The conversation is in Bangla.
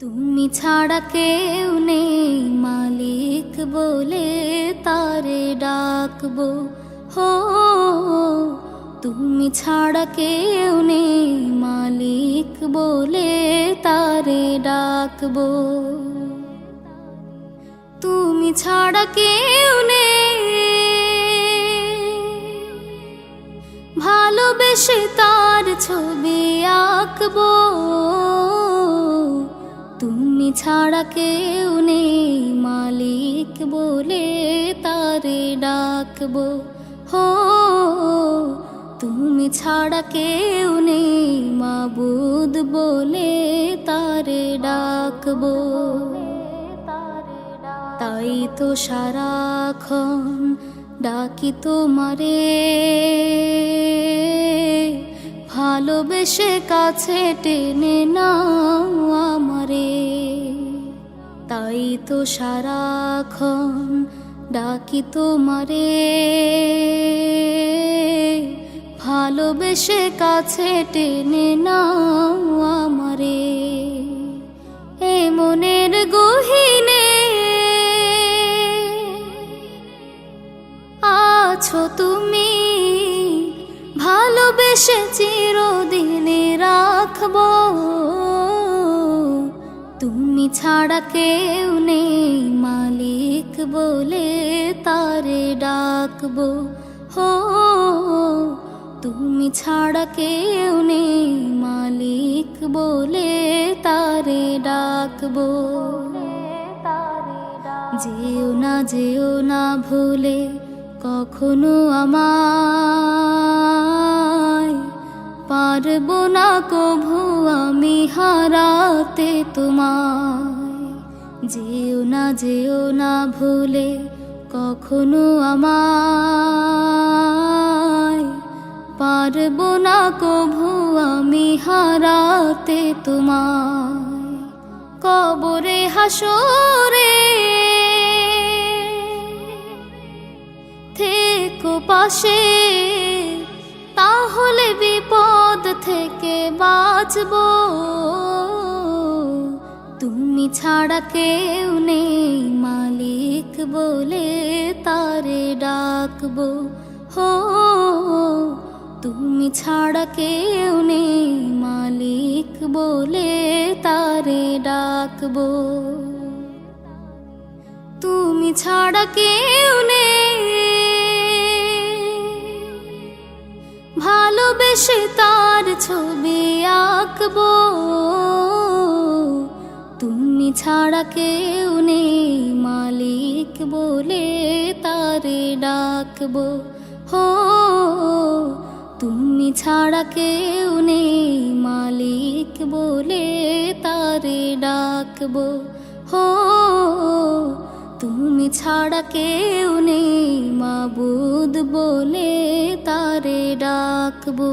তুমি ছাড়া কেউ নেই মালিক বলে তারে ডাকবো। হো তুমি ছাড়া কেউ নেই মালিক বলে তারে ডাকবো। তুমি ছাড়া কেউ নেই ভালোবেসে তার ছবি আঁকবো। তুমি ছাড়া কেউ নেই মালিক বলে তারে ডাকবো। হো তুমি ছাড়া কেউ নেই মাবুদ বলে তারে ডাকবো। তাই তো সারাক্ষণ ডাকি তোমারে, ভালোবেসে কাছে টেনে নাও আমারে। তাই তো সারাক্ষণ ডাকি তোমারে, ভালোবেসে কাছে টেনে নাও আমারে। এ মনের গহীনে আছো তুমি, ভালোবেসে চিরদিনে রাখবো। তুমি ছাড়া কেউ নেই মালিক বলে তারে ডাকবো। হো তুমি ছাড়া কেউ নেই মালিক বলে তারে ডাকবো। যেও না ভুলে কখনো আমায়, পারবো না কভু আমি হারাতে তোমায়। যেও না ভুলে কখনো আমায়, পারবো না কভু আমি হারাতে তোমায়। কবরে হাসরে থেকো পাশে, তাহলে বিপদ থেকে বাঁচবো। তুমি ছাড়া কেউ নেই মালিক বলে তারে ডাকবো। হো তুমি ছাড়া কেউ নেই মালিক বলে তারে ডাকবো। তুমি ছাড়া কেউ নেই ভালোবেসে তার ছবি আঁকবো। তুমি ছাড়া কেউ নেই মালিক বলে তারে ডাকবো। হো তুমি ছাড়া কেউ নেই মালিক বলে তারে ডাকবো। হো তুমি ছাড়া কেউ নেই মাবুদ বলে তারে ডাকবো।